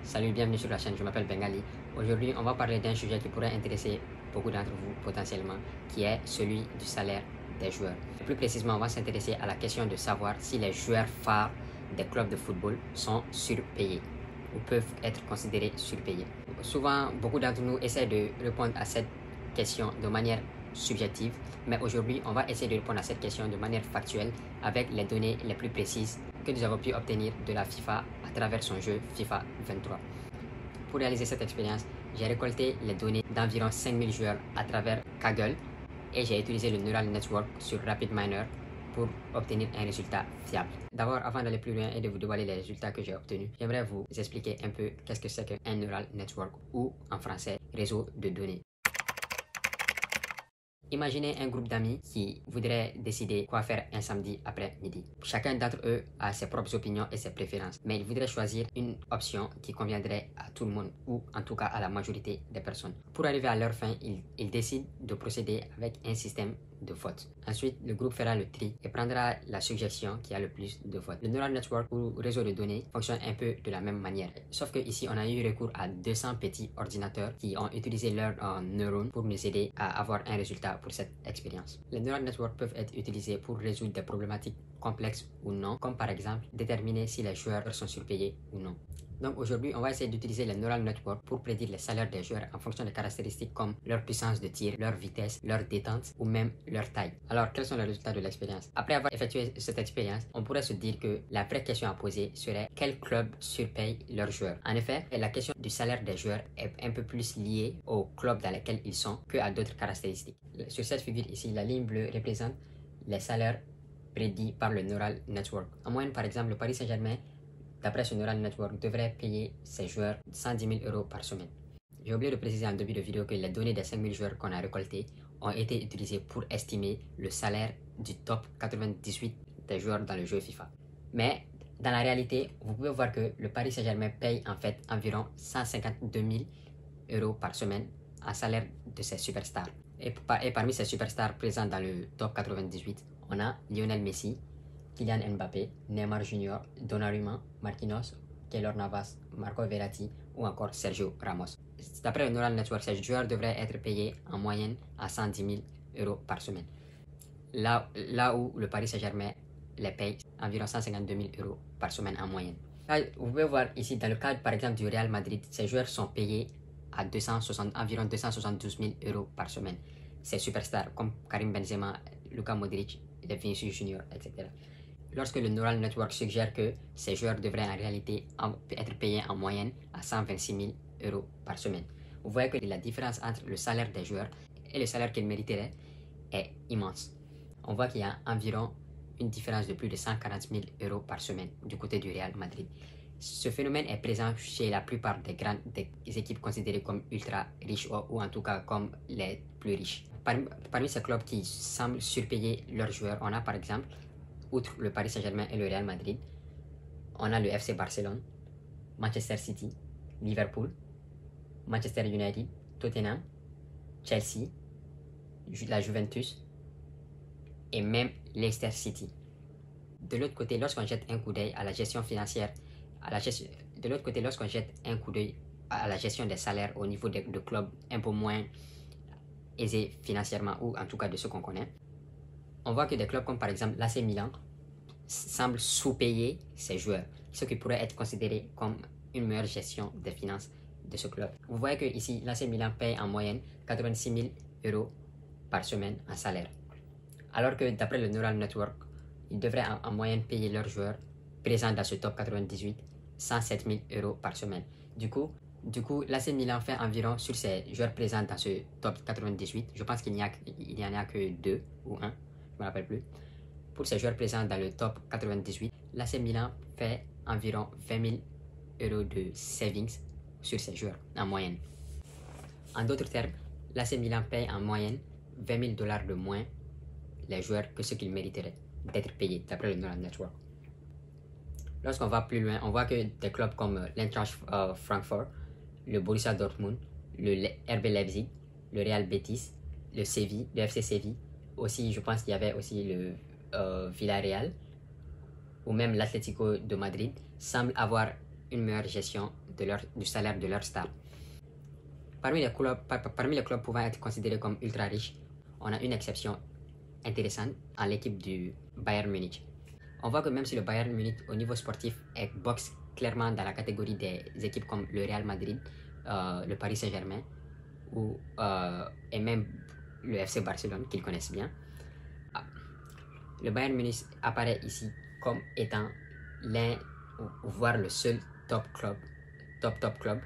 Salut, bienvenue sur la chaîne, je m'appelle Bengali. Aujourd'hui, on va parler d'un sujet qui pourrait intéresser beaucoup d'entre vous potentiellement, qui est celui du salaire des joueurs. Plus précisément, on va s'intéresser à la question de savoir si les joueurs phares des clubs de football sont surpayés ou peuvent être considérés surpayés. Souvent, beaucoup d'entre nous essaient de répondre à cette question de manière subjective, mais aujourd'hui, on va essayer de répondre à cette question de manière factuelle avec les données les plus précises que nous avons pu obtenir de la FIFA à travers son jeu FIFA 23. Pour réaliser cette expérience, j'ai récolté les données d'environ 5000 joueurs à travers Kaggle et j'ai utilisé le Neural Network sur RapidMiner pour obtenir un résultat fiable. D'abord, avant d'aller plus loin et de vous dévoiler les résultats que j'ai obtenus, j'aimerais vous expliquer un peu qu'est-ce que c'est qu'un Neural Network ou en français, réseau de données. Imaginez un groupe d'amis qui voudraient décider quoi faire un samedi après-midi. Chacun d'entre eux a ses propres opinions et ses préférences, mais ils voudraient choisir une option qui conviendrait à tout le monde, ou en tout cas à la majorité des personnes. Pour arriver à leur fin, ils décident de procéder avec un système de vote. Ensuite, le groupe fera le tri et prendra la suggestion qui a le plus de votes. Le Neural Network ou réseau de données fonctionne un peu de la même manière. Sauf que ici, on a eu recours à 200 petits ordinateurs qui ont utilisé leurs neurones pour nous aider à avoir un résultat pour cette expérience. Les Neural Networks peuvent être utilisés pour résoudre des problématiques complexes ou non, comme par exemple déterminer si les joueurs sont surpayés ou non. Donc aujourd'hui, on va essayer d'utiliser les Neural Networks pour prédire les salaires des joueurs en fonction de caractéristiques comme leur puissance de tir, leur vitesse, leur détente ou même leur taille. Alors, quels sont les résultats de l'expérience? Après avoir effectué cette expérience, on pourrait se dire que la vraie question à poser serait quel club surpaye leurs joueurs? En effet, la question du salaire des joueurs est un peu plus liée au club dans lequel ils sont que à d'autres caractéristiques. Sur cette figure ici, la ligne bleue représente les salaires prédits par le Neural Network. En moyenne, par exemple, le Paris Saint-Germain, d'après ce Neural Network, devrait payer ses joueurs 110 000 € par semaine. J'ai oublié de préciser en début de vidéo que les données des 5000 joueurs qu'on a récoltés ont été utilisées pour estimer le salaire du top 98 des joueurs dans le jeu FIFA. Mais dans la réalité, vous pouvez voir que le Paris Saint-Germain paye en fait environ 152 000 € par semaine en salaire de ses superstars. Et parmi ces superstars présents dans le top 98, on a Lionel Messi, Kylian Mbappé, Neymar Jr., Donnarumma, Marquinhos, Keylor Navas, Marco Verratti ou encore Sergio Ramos. D'après le Neural Network, ces joueurs devraient être payés en moyenne à 110 000 € par semaine. Là où le Paris Saint-Germain les paye environ 152 000 € par semaine en moyenne. Là, vous pouvez voir ici, dans le cadre par exemple du Real Madrid, ces joueurs sont payés à environ 272 000 € par semaine. Ces superstars comme Karim Benzema, Luka Modric, Vinicius Junior, etc. Lorsque le Neural Network suggère que ces joueurs devraient en réalité être payés en moyenne à 126 000 € par semaine. Vous voyez que la différence entre le salaire des joueurs et le salaire qu'ils mériteraient est immense. On voit qu'il y a environ une différence de plus de 140 000 € par semaine du côté du Real Madrid. Ce phénomène est présent chez la plupart des équipes considérées comme ultra riches ou en tout cas comme les plus riches. Parmi ces clubs qui semblent surpayer leurs joueurs, on a par exemple, outre le Paris Saint-Germain et le Real Madrid, on a le FC Barcelone, Manchester City, Liverpool, Manchester United, Tottenham, Chelsea, la Juventus et même Leicester City. De l'autre côté, lorsqu'on jette un coup d'œil à la gestion financière, à la gestion des salaires au niveau de clubs un peu moins aisés financièrement ou en tout cas de ceux qu'on connaît, on voit que des clubs comme par exemple l'AC Milan semblent sous-payer ses joueurs, ce qui pourrait être considéré comme une meilleure gestion des finances de ce club. Vous voyez que ici, l'AC Milan paye en moyenne 86 000 € par semaine en salaire, alors que d'après le Neural Network, ils devraient en moyenne payer leurs joueurs présents dans ce top 98 107 000 € par semaine. Du coup, l'AC Milan fait environ, sur ses joueurs présents dans ce top 98, je pense qu'il n'y en a que 2 ou 1, je ne me rappelle plus. Pour ces joueurs présents dans le top 98, l'AC Milan fait environ 20 000 € de savings sur ces joueurs en moyenne. En d'autres termes, l'AC Milan paye en moyenne 20 000 $ de moins les joueurs que ce qu'ils mériteraient d'être payés d'après le Neural Network. Lorsqu'on va plus loin, on voit que des clubs comme l'Eintracht Francfort, le Borussia Dortmund, le RB Leipzig, le Real Betis, le FC Séville, aussi je pense qu'il y avait aussi le Villarreal ou même l'Atlético de Madrid semblent avoir une meilleure gestion du salaire de leur star. Parmi les clubs pouvant être considérés comme ultra riches, on a une exception intéressante en l'équipe du Bayern Munich. On voit que même si le Bayern Munich au niveau sportif boxe clairement dans la catégorie des équipes comme le Real Madrid, le Paris Saint-Germain et même le FC Barcelone qu'ils connaissent bien, le Bayern Munich apparaît ici comme étant l'un, voire le seul top club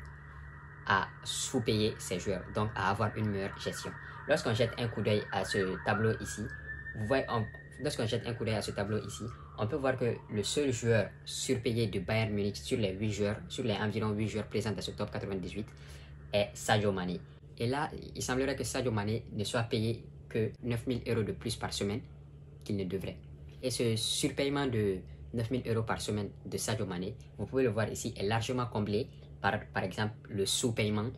à sous-payer ses joueurs, donc à avoir une meilleure gestion. Lorsqu'on jette un coup d'œil à ce tableau ici, on peut voir que le seul joueur surpayé de Bayern Munich sur les environ 8 joueurs présents dans ce top 98 est Sadio Mané. Et là, il semblerait que Sadio Mané ne soit payé que 9 000 € de plus par semaine qu'il ne devrait. Et ce surpaiement de 9 000 € par semaine de Sadio Mané, vous pouvez le voir ici, est largement comblé par exemple le sous-paiement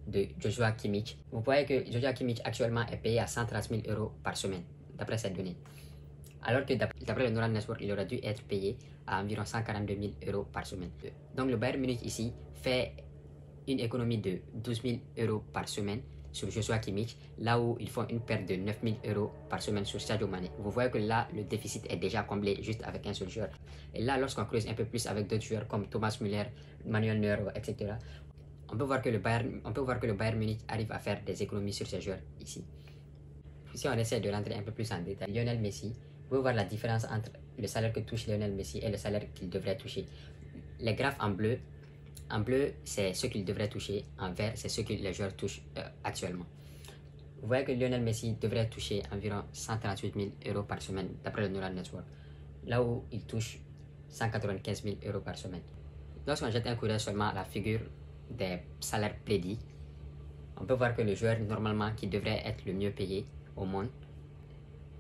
de Joshua Kimmich. Vous voyez que Joshua Kimmich actuellement est payé à 130 000 € par semaine, d'après cette donnée. Alors que d'après le Neural Network, il aurait dû être payé à environ 142 000 € par semaine. Donc le Bayern Munich ici fait une économie de 12 000 € par semaine sur Joshua Kimmich, là où ils font une perte de 9 000 € par semaine sur Sadio Mané. Vous voyez que là, le déficit est déjà comblé juste avec un seul joueur. Et là, lorsqu'on creuse un peu plus avec d'autres joueurs comme Thomas Müller, Manuel Neuer, etc., on peut voir que le Bayern Munich arrive à faire des économies sur ces joueurs ici. Si on essaie de rentrer un peu plus en détail, Lionel Messi, vous pouvez voir la différence entre le salaire que touche Lionel Messi et le salaire qu'il devrait toucher. Les graphes en bleu, c'est ce qu'il devrait toucher. En vert, c'est ce que les joueurs touchent actuellement. Vous voyez que Lionel Messi devrait toucher environ 138 000 € par semaine, d'après le Neural Network, là où il touche 195 000 € par semaine. Lorsqu'on jette un coup d'œil seulement à la figure des salaires prédits, on peut voir que le joueur normalement qui devrait être le mieux payé au monde,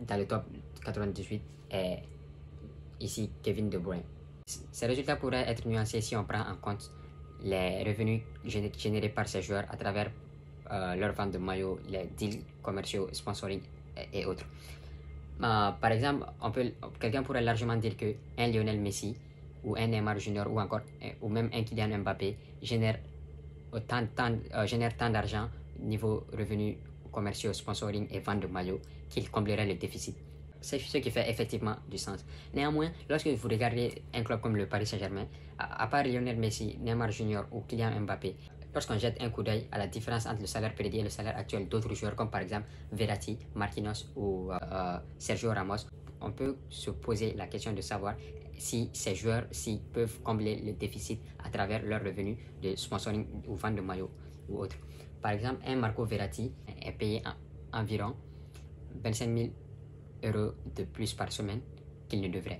dans le top 98, est ici Kevin De Bruyne. Ces résultats pourraient être nuancés si on prend en compte les revenus générés par ces joueurs à travers leur vente de maillots, les deals commerciaux, sponsoring et autres. Par exemple, quelqu'un pourrait largement dire que un Lionel Messi ou un Neymar Junior ou même un Kylian Mbappé génère tant d'argent niveau revenus commerciaux, sponsoring et vente de maillots qu'il comblerait le déficit. C'est ce qui fait effectivement du sens. Néanmoins, lorsque vous regardez un club comme le Paris Saint-Germain, à part Lionel Messi, Neymar Junior ou Kylian Mbappé, lorsqu'on jette un coup d'œil à la différence entre le salaire prédit et le salaire actuel d'autres joueurs comme par exemple Verratti, Marquinhos ou Sergio Ramos, on peut se poser la question de savoir si ces joueurs peuvent combler le déficit à travers leurs revenus de sponsoring ou vente de maillots ou autre. Par exemple, un Marco Verratti est payé environ 25 000 € de plus par semaine qu'il ne devrait.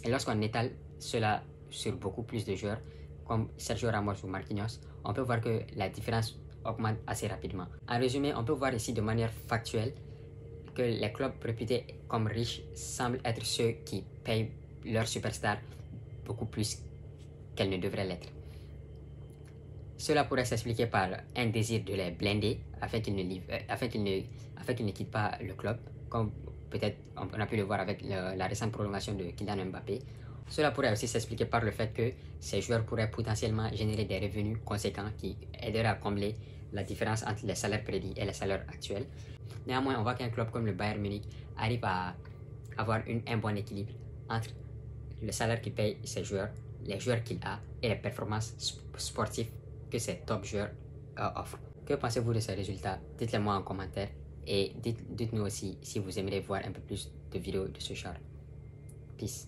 Et lorsqu'on étale cela sur beaucoup plus de joueurs comme Sergio Ramos ou Marquinhos, on peut voir que la différence augmente assez rapidement. En résumé, on peut voir ici de manière factuelle que les clubs réputés comme riches semblent être ceux qui payent leurs superstars beaucoup plus qu'elles ne devraient l'être. Cela pourrait s'expliquer par un désir de les blinder afin qu'ils ne quittent pas le club, comme peut-être on a pu le voir avec la récente prolongation de Kylian Mbappé. Cela pourrait aussi s'expliquer par le fait que ces joueurs pourraient potentiellement générer des revenus conséquents qui aideraient à combler la différence entre les salaires prédits et les salaires actuels. Néanmoins, on voit qu'un club comme le Bayern Munich arrive à avoir un bon équilibre entre le salaire qu'il paye ses joueurs, les joueurs qu'il a et les performances sportives que ces top joueurs offrent. Que pensez-vous de ces résultats? Dites-le moi en commentaire et dites-nous aussi si vous aimeriez voir un peu plus de vidéos de ce genre. Peace.